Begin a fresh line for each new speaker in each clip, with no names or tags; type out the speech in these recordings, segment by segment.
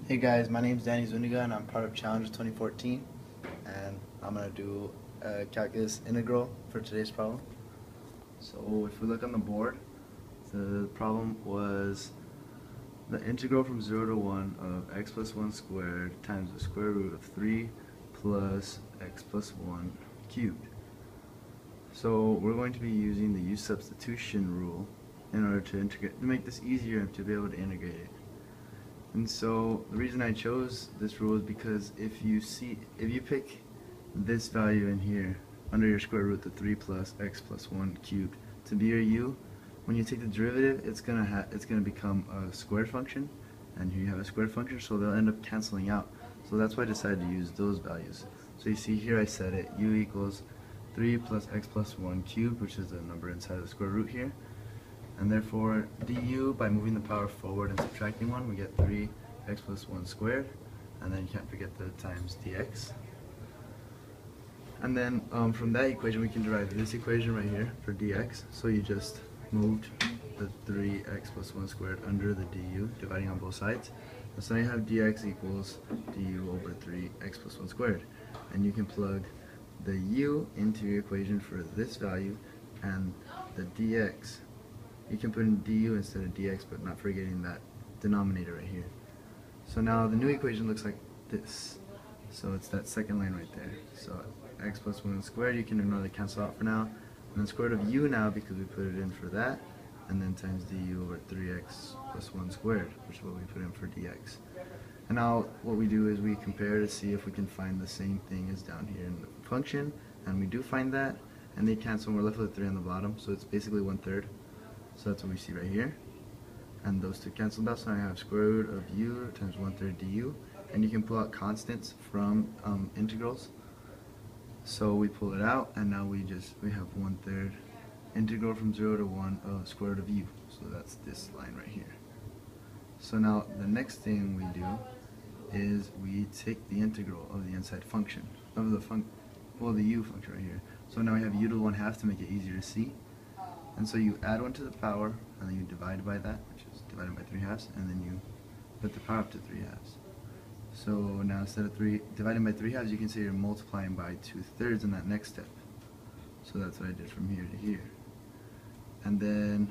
Hey guys, my name is Danny Zuniga and I'm part of Challenger 2014, and I'm going to do a calculus integral for today's problem. So if we look on the board, the problem was the integral from 0 to 1 of x plus 1 squared times the square root of 3 plus x plus 1 cubed. So we're going to be using the use substitution rule in order to make this easier and to be able to integrate it. And so the reason I chose this rule is because if you pick this value in here under your square root, the 3 plus x plus 1 cubed, to be your u, when you take the derivative, it's gonna become a squared function, and here you have a squared function, so they'll end up canceling out. So that's why I decided to use those values. So you see here I set it u equals 3 plus x plus 1 cubed, which is the number inside of the square root here. And therefore, du, by moving the power forward and subtracting 1, we get 3x plus 1 squared. And then you can't forget the times dx. And then from that equation, we can derive this equation right here for dx. So you just moved the 3x plus 1 squared under the du, dividing on both sides. And so now you have dx equals du over 3x plus 1 squared. And you can plug the u into your equation for this value, and the dx, you can put in du instead of dx, but not forgetting that denominator right here. So now the new equation looks like this. So it's that second line right there. So x plus 1 squared, you can ignore the cancel out for now. And then square root of u now, because we put it in for that. And then times du over 3x plus 1 squared, which is what we put in for dx. And now what we do is we compare to see if we can find the same thing as down here in the function. And we do find that. And they cancel, and we're left with a 3 on the bottom. So it's basically 1/3. So that's what we see right here. And those two canceled out, so now I have square root of u times 1/3 du. And you can pull out constants from integrals. So we pull it out, and now we have 1/3 integral from 0 to 1 of square root of u. So that's this line right here. So now the next thing we do is we take the integral of the inside function, of the u function right here. So now we have u to the 1/2 to make it easier to see. And so you add 1 to the power, and then you divide by that, which is divided by 3/2, and then you put the power up to 3/2. So now instead of dividing by 3/2, you can say you're multiplying by 2/3 in that next step. So that's what I did from here to here. And then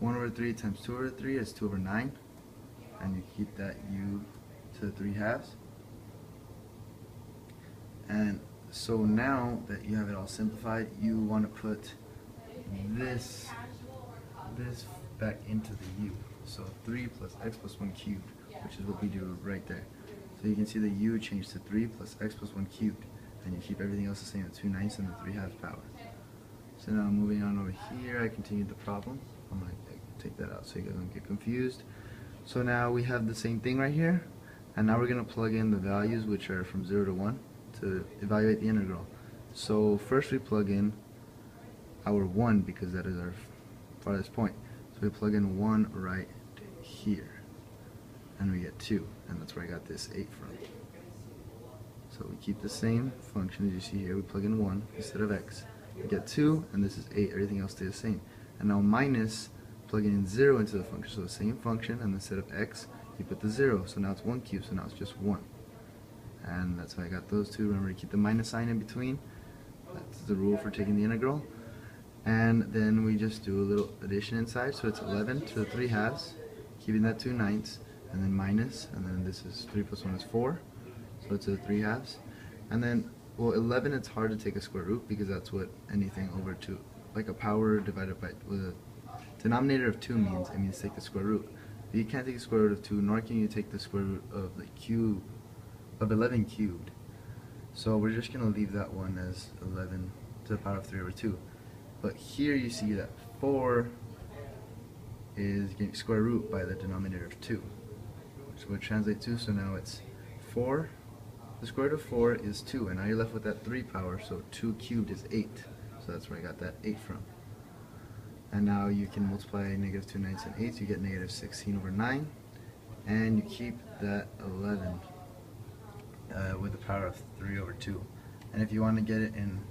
1 over 3 times 2 over 3 is 2 over 9. And you keep that u to the 3/2. And so now that you have it all simplified, you want to put this back into the u. So 3 plus x plus 1 cubed, which is what we do right there. So you can see the u changed to 3 plus x plus 1 cubed, and you keep everything else the same at 2/9 and the 3/2 power. So now moving on over here, I continued the problem. I'm going to take that out so you guys don't get confused. So now we have the same thing right here, and now we're going to plug in the values, which are from 0 to 1, to evaluate the integral. So first we plug in our 1, because that is our farthest point. So we plug in 1 right here, and we get 2, and that's where I got this 8 from. So we keep the same function as you see here. We plug in 1 instead of x. We get 2, and this is 8. Everything else stays the same. And now minus, plugging in 0 into the function. So the same function, and instead of x, you put the 0. So now it's 1 cubed, so now it's just 1. And that's how I got those two. Remember to keep the minus sign in between. That's the rule for taking the integral. And then we just do a little addition inside, so it's 11 to the 3/2, keeping that 2/9, and then minus, and then this is 3 plus 1 is 4, so it's a 3/2. And then, well, 11, it's hard to take a square root, because that's what anything over 2, like a power divided by, with a denominator of 2 means, it means take the square root. But you can't take the square root of 2, nor can you take the square root of the cube, of 11 cubed. So we're just going to leave that one as 11 to the power of 3 over 2. But here you see that 4 is getting square root by the denominator of 2, which would translate to, so now it's 4, the square root of 4 is 2, and now you're left with that 3 power, so 2 cubed is 8, so that's where I got that 8 from. And now you can multiply negative 2/9 and 8, so you get negative 16 over 9, and you keep that 11 with the power of 3 over 2. And if you want to get it in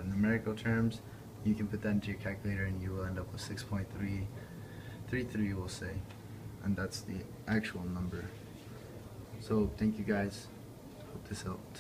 numerical terms, you can put that into your calculator, and you will end up with 6.333, we'll say, and that's the actual number So thank you guys. Hope this helped.